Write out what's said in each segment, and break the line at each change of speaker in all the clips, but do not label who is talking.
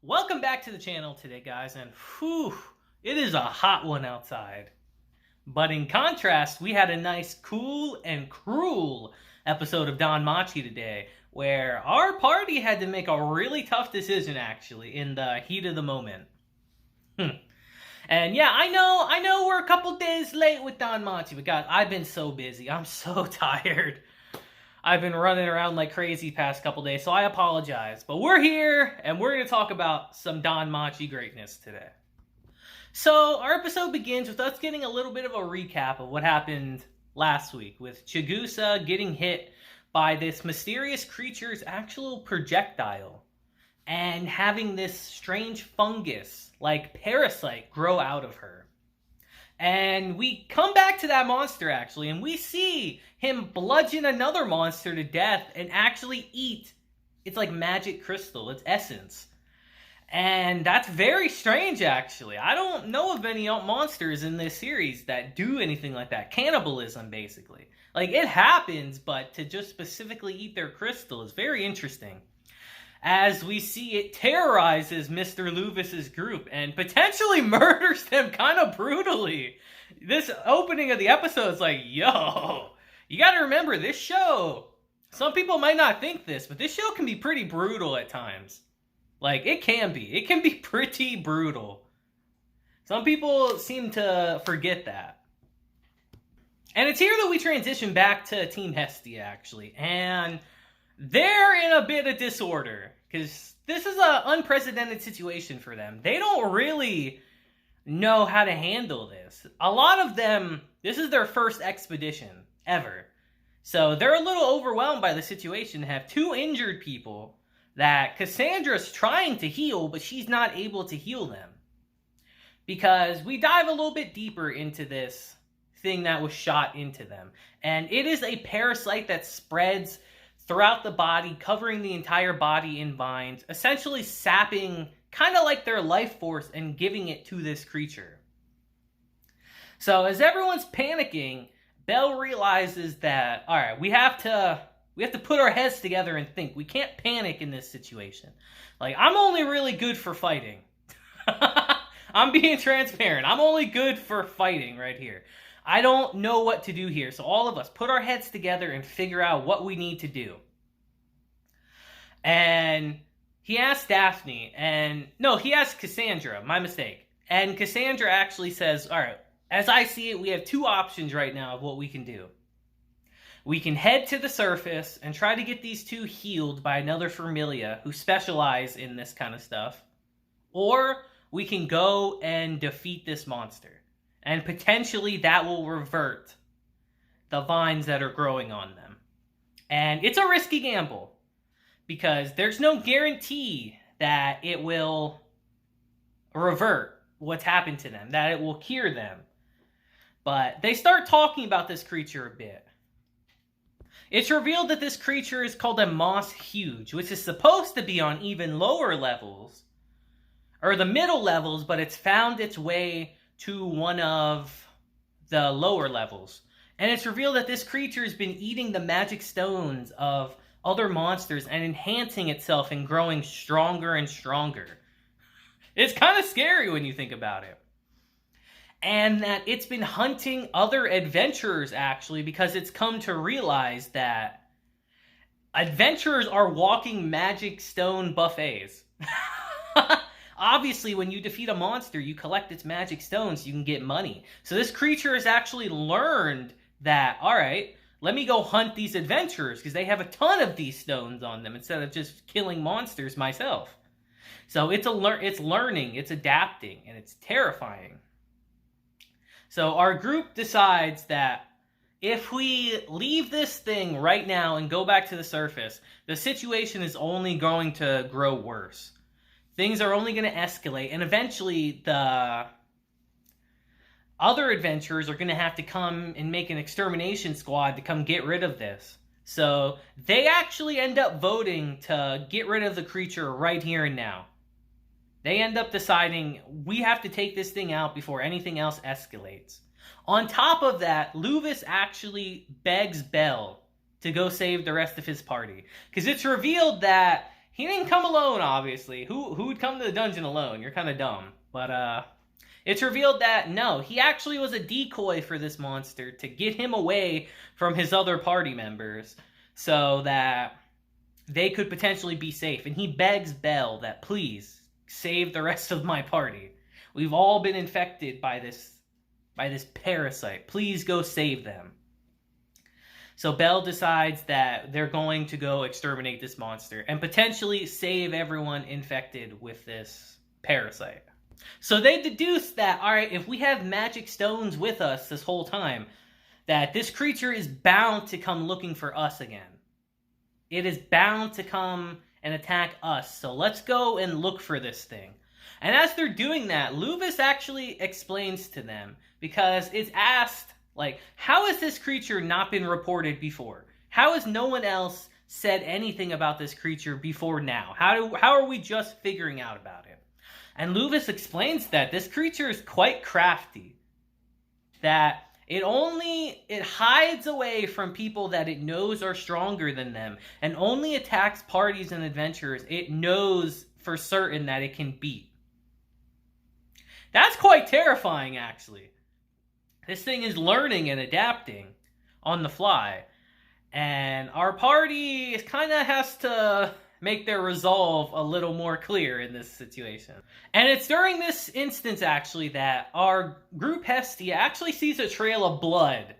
Welcome back to the channel today, guys, and whew, it is a hot one outside. But in contrast, we had a nice cool and cruel episode of Danmachi today, where our party had to make a really tough decision, actually, in the heat of the moment. And yeah, I know we're a couple days late with Danmachi, but guys, I've been so busy. I'm so tired. I've been running around like crazy past couple days, so I apologize. But we're here, and we're going to talk about some Danmachi greatness today. So, our episode begins with us getting a little bit of a recap of what happened last week, with Chigusa getting hit by this mysterious creature's actual projectile, and having this strange fungus-like parasite grow out of her. And we come back to that monster, actually, and we see him bludgeon another monster to death and actually eat its, like, magic crystal, its essence. And that's very strange, actually. I don't know of any monsters in this series that do anything like that. Cannibalism, basically. Like, it happens, but to just specifically eat their crystal is very interesting. As we see it terrorizes Mr. Luvis's group and potentially murders them kind of brutally. This opening of the episode is like, yo, you gotta remember this show. Some people might not think this, but this show can be pretty brutal at times. Like, it can be. It can be pretty brutal. Some people seem to forget that. And it's here that we transition back to Team Hestia, actually. And they're in a bit of disorder, because this is an unprecedented situation for them. They don't really know how to handle this. A lot of them, this is their first expedition ever. So they're a little overwhelmed by the situation to have two injured people that Cassandra's trying to heal, but she's not able to heal them. Because we dive a little bit deeper into this thing that was shot into them. And it is a parasite that spreads throughout the body, covering the entire body in vines, essentially sapping kind of like their life force and giving it to this creature. So as everyone's panicking, Belle realizes that, all right, we have to put our heads together and think. We can't panic in this situation. Like, I'm only really good for fighting. I'm being transparent. I'm only good for fighting right here. I don't know what to do here. So all of us put our heads together and figure out what we need to do. And he asked Daphne, he asked Cassandra, my mistake. And Cassandra actually says, all right, as I see it, we have two options right now of what we can do. We can head to the surface and try to get these two healed by another familia who specialize in this kind of stuff. Or we can go and defeat this monster. And potentially that will revert the vines that are growing on them. And it's a risky gamble, because there's no guarantee that it will revert what's happened to them, that it will cure them. But they start talking about this creature a bit. It's revealed that this creature is called a moss huge, which is supposed to be on even lower levels, or the middle levels, but it's found its way to one of the lower levels. And it's revealed that this creature has been eating the magic stones of other monsters and enhancing itself and growing stronger and stronger. It's kind of scary when you think about it. And that it's been hunting other adventurers, actually, because it's come to realize that adventurers are walking magic stone buffets. Obviously, when you defeat a monster, you collect its magic stones so you can get money. So this creature has actually learned that, all right, let me go hunt these adventurers, because they have a ton of these stones on them instead of just killing monsters myself. So it's learning, it's adapting, and it's terrifying. So our group decides that if we leave this thing right now and go back to the surface, the situation is only going to grow worse. Things are only going to escalate, and eventually the other adventurers are going to have to come and make an extermination squad to come get rid of this. So they actually end up voting to get rid of the creature right here and now. They end up deciding we have to take this thing out before anything else escalates. On top of that, Luvis actually begs Belle to go save the rest of his party, because it's revealed that he didn't come alone, obviously. Who would come to the dungeon alone? You're kind of dumb. But it's revealed that no, he actually was a decoy for this monster to get him away from his other party members so that they could potentially be safe. And he begs Belle that please save the rest of my party. We've all been infected by this parasite. Please go save them. So Belle decides that they're going to go exterminate this monster and potentially save everyone infected with this parasite. So they deduce that, all right, if we have magic stones with us this whole time, that this creature is bound to come looking for us again. It is bound to come and attack us. So let's go and look for this thing. And as they're doing that, Luvis actually explains to them, because it's asked, like, how has this creature not been reported before? How has no one else said anything about this creature before now? How are we just figuring out about it? And Luvis explains that this creature is quite crafty. That it hides away from people that it knows are stronger than them, and only attacks parties and adventurers it knows for certain that it can beat. That's quite terrifying, actually. This thing is learning and adapting on the fly. And our party kind of has to make their resolve a little more clear in this situation. And it's during this instance, actually, that our group Hestia actually sees a trail of blood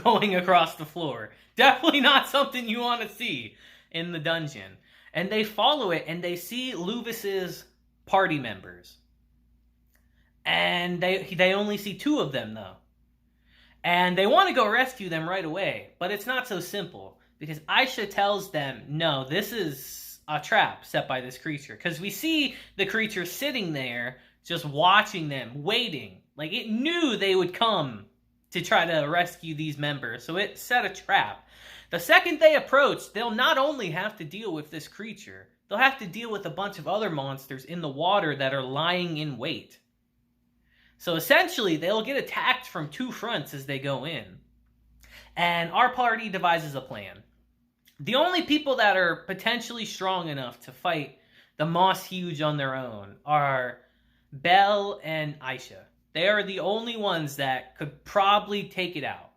going across the floor. Definitely not something you want to see in the dungeon. And they follow it, and they see Luvis's party members. And they only see 2 of them, though. And they want to go rescue them right away. But it's not so simple. Because Aisha tells them, no, this is a trap set by this creature. Because we see the creature sitting there, just watching them, waiting. Like, it knew they would come to try to rescue these members. So it set a trap. The second they approach, they'll not only have to deal with this creature, they'll have to deal with a bunch of other monsters in the water that are lying in wait. So essentially, they'll get attacked from 2 fronts as they go in. And our party devises a plan. The only people that are potentially strong enough to fight the Moss Huge on their own are Belle and Aisha. They are the only ones that could probably take it out.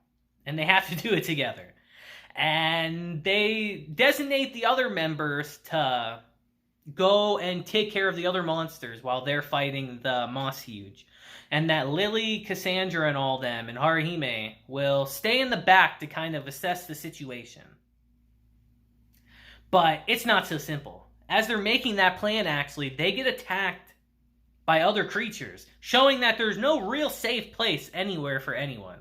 And they have to do it together. And they designate the other members to go and take care of the other monsters while they're fighting the Moss Huge. And that Lily, Cassandra, and all them, and Haruhime will stay in the back to kind of assess the situation. But it's not so simple. As they're making that plan, actually, they get attacked by other creatures, showing that there's no real safe place anywhere for anyone.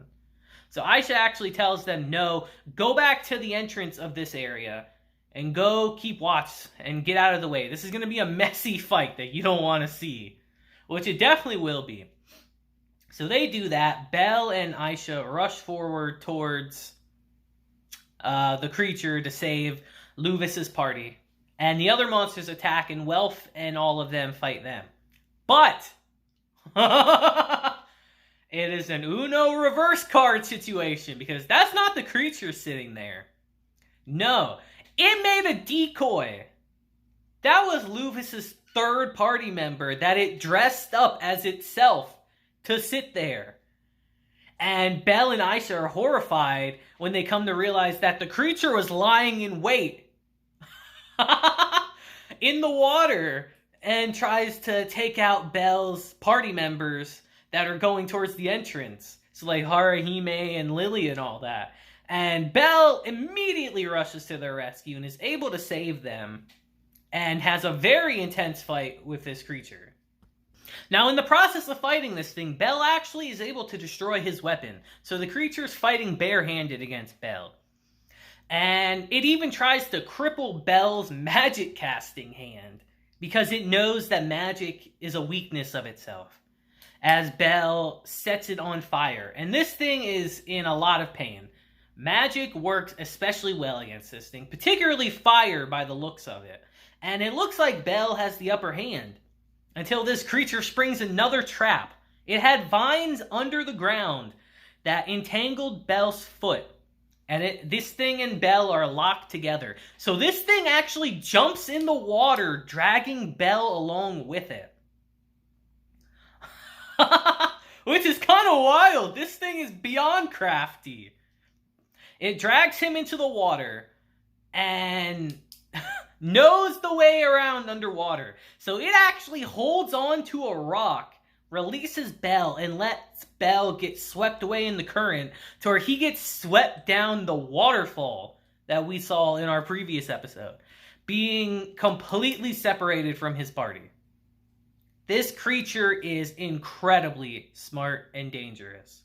So Aisha actually tells them, no, go back to the entrance of this area and go keep watch and get out of the way. This is going to be a messy fight that you don't want to see, which it definitely will be. So they do that. Belle and Aisha rush forward towards the creature to save Luvis's party. And the other monsters attack, and Welf and all of them fight them. But it is an Uno reverse card situation, because that's not the creature sitting there. No, it made a decoy. That was Luvis's 3rd party member that it dressed up as itself to sit there. And Belle and Aisha are horrified when they come to realize that the creature was lying in wait in the water and tries to take out Belle's party members that are going towards the entrance. So like Haruhime and Lily and all that. And Belle immediately rushes to their rescue and is able to save them and has a very intense fight with this creature. Now, in the process of fighting this thing, Belle actually is able to destroy his weapon. So the creature's fighting barehanded against Belle. And it even tries to cripple Belle's magic casting hand, because it knows that magic is a weakness of itself, as Belle sets it on fire. And this thing is in a lot of pain. Magic works especially well against this thing, particularly fire by the looks of it. And it looks like Belle has the upper hand, until this creature springs another trap. It had vines under the ground that entangled Belle's foot. And this thing and Belle are locked together. So this thing actually jumps in the water, dragging Belle along with it. Which is kind of wild. This thing is beyond crafty. It drags him into the water and knows the way around underwater. So it actually holds on to a rock, releases Belle, and lets Belle get swept away in the current to where he gets swept down the waterfall that we saw in our previous episode, being completely separated from his party. This creature is incredibly smart and dangerous.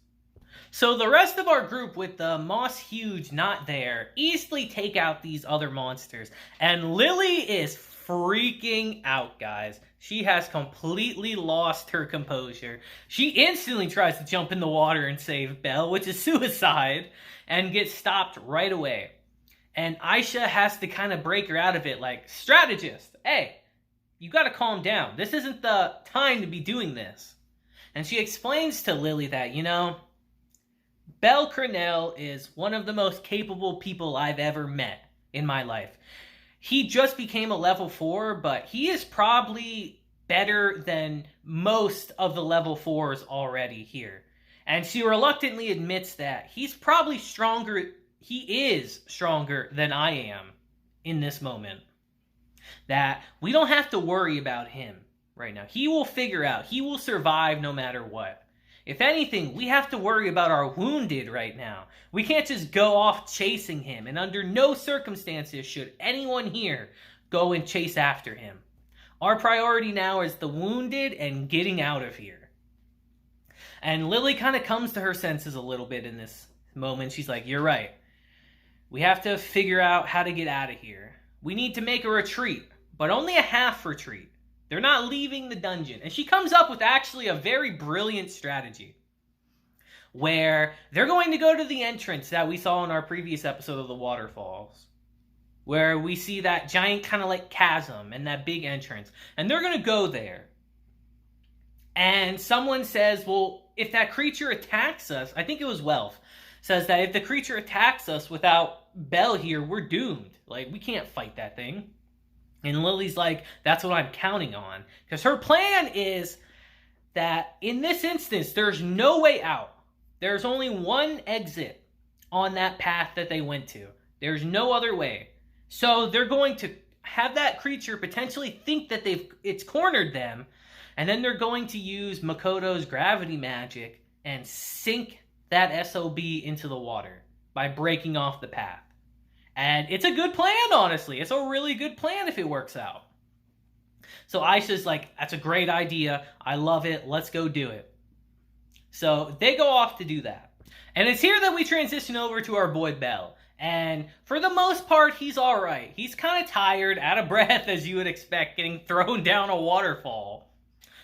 So the rest of our group, with the Moss Huge not there, easily take out these other monsters. And Lily is freaking out, guys. She has completely lost her composure. She instantly tries to jump in the water and save Belle, which is suicide, and gets stopped right away. And Aisha has to kind of break her out of it, like, strategist, hey, you gotta calm down. This isn't the time to be doing this. And she explains to Lily that, Belle Cornell is one of the most capable people I've ever met in my life. He just became a level 4, but he is probably better than most of the level 4s already here. And she reluctantly admits that he's probably stronger. He is stronger than I am in this moment. That we don't have to worry about him right now. He will figure out. He will survive no matter what. If anything, we have to worry about our wounded right now. We can't just go off chasing him, and under no circumstances should anyone here go and chase after him. Our priority now is the wounded and getting out of here. And Lily kind of comes to her senses a little bit in this moment. She's like, you're right. We have to figure out how to get out of here. We need to make a retreat, but only a half retreat. They're not leaving the dungeon. And she comes up with actually a very brilliant strategy, where they're going to go to the entrance that we saw in our previous episode of the waterfalls, where we see that giant kind of like chasm and that big entrance. And they're going to go there. And someone says, well, if that creature attacks us, I think it was Welf, says that if the creature attacks us without Belle here, we're doomed. Like, we can't fight that thing. And Lily's like, that's what I'm counting on. Because her plan is that in this instance, there's no way out. There's only one exit on that path that they went to. There's no other way. So they're going to have that creature potentially think that it's cornered them. And then they're going to use Makoto's gravity magic and sink that SOB into the water by breaking off the path. And it's a good plan, honestly. It's a really good plan if it works out. So Aisha's like, that's a great idea. I love it. Let's go do it. So they go off to do that. And it's here that we transition over to our boy Belle. And for the most part, he's all right. He's kind of tired, out of breath, as you would expect, getting thrown down a waterfall.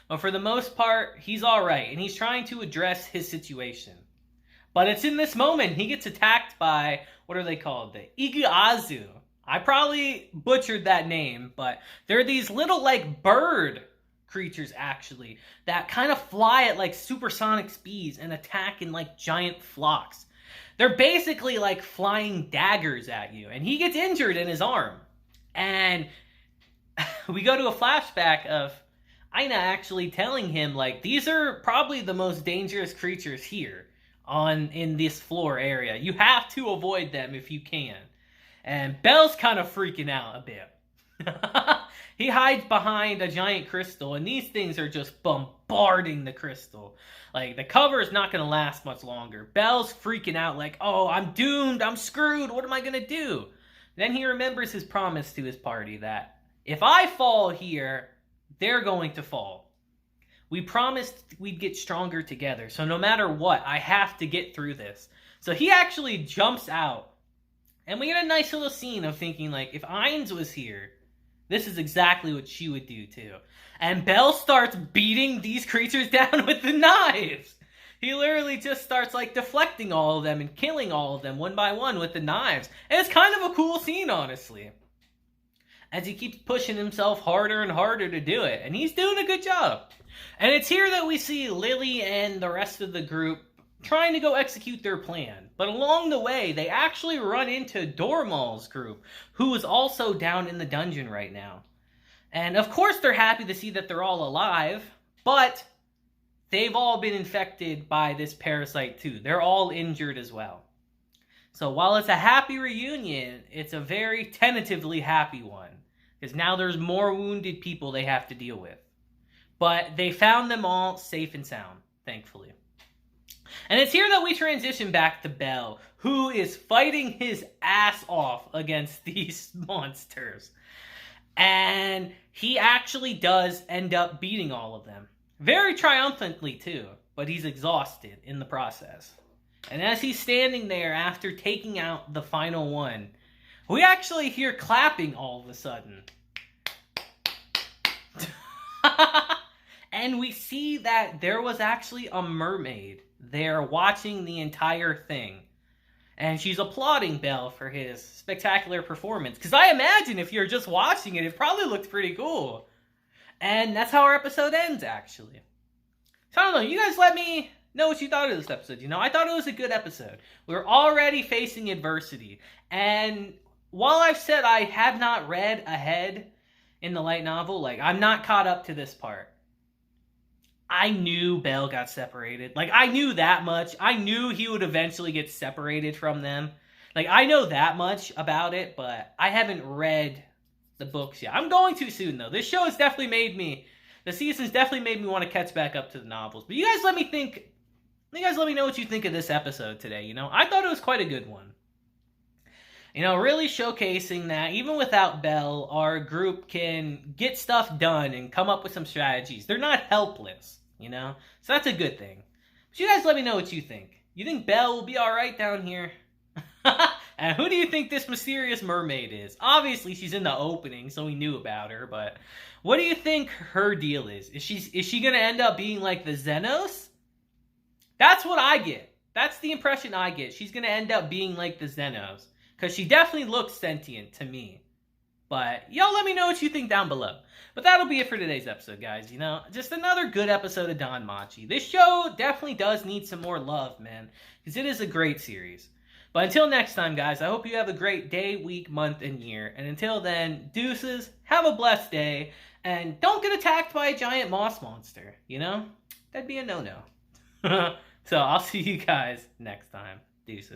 But for the most part, he's all right. And he's trying to address his situation. But it's in this moment he gets attacked by, what are they called? The Iguazu. I probably butchered that name, but they're these little like bird creatures actually that kind of fly at like supersonic speeds and attack in like giant flocks. They're basically like flying daggers at you, and he gets injured in his arm. And we go to a flashback of Aina actually telling him like, these are probably the most dangerous creatures here in this floor area. You have to avoid them if you can. And Belle's kind of freaking out a bit. He hides behind a giant crystal, and these things are just bombarding the crystal. Like, the cover is not going to last much longer. Belle's freaking out like, oh, I'm doomed, I'm screwed, what am I going to do? Then he remembers his promise to his party that if I fall here, they're going to fall. We promised we'd get stronger together, so no matter what, I have to get through this. So he actually jumps out, and we get a nice little scene of thinking, like, if Ainz was here, this is exactly what she would do too. And Belle starts beating these creatures down with the knives. He literally just starts, like, deflecting all of them and killing all of them one by one with the knives. And it's kind of a cool scene, honestly, as he keeps pushing himself harder and harder to do it. And he's doing a good job. And it's here that we see Lily and the rest of the group trying to go execute their plan. But along the way, they actually run into Dormal's group, who is also down in the dungeon right now. And of course, they're happy to see that they're all alive, but they've all been infected by this parasite too. They're all injured as well. So while it's a happy reunion, it's a very tentatively happy one. Because now there's more wounded people they have to deal with. But they found them all safe and sound, thankfully. And it's here that we transition back to Bell, who is fighting his ass off against these monsters. And he actually does end up beating all of them. Very triumphantly, too. But he's exhausted in the process. And as he's standing there after taking out the final one, we actually hear clapping all of a sudden. And we see that there was actually a mermaid there watching the entire thing. And she's applauding Bell for his spectacular performance. Because I imagine if you're just watching it, it probably looked pretty cool. And that's how our episode ends, actually. So I don't know, you guys let me know what you thought of this episode. You know, I thought it was a good episode. We were already facing adversity. And while I've said I have not read ahead in the light novel, like, I'm not caught up to this part. I knew Bell got separated. Like, I knew that much. I knew he would eventually get separated from them. Like, I know that much about it, but I haven't read the books yet. I'm going to soon, though. This show has definitely made me... The season's definitely made me want to catch back up to the novels. But you guys let me think... You guys let me know what you think of this episode today, you know? I thought it was quite a good one. You know, really showcasing that even without Bell, our group can get stuff done and come up with some strategies. They're not helpless, you know? So that's a good thing. But you guys let me know what you think. You think Belle will be alright down here? And who do you think this mysterious mermaid is? Obviously, she's in the opening, so we knew about her, but what do you think her deal is? Is she going to end up being like the Xenos? That's what I get. That's the impression I get. She's going to end up being like the Xenos. Because she definitely looks sentient to me. But y'all let me know what you think down below. But that'll be it for today's episode, guys. You know, just another good episode of Danmachi. This show definitely does need some more love, man. Because it is a great series. But until next time, guys, I hope you have a great day, week, month, and year. And until then, deuces, have a blessed day. And don't get attacked by a giant moss monster, you know? That'd be a no-no. So I'll see you guys next time. Deuces.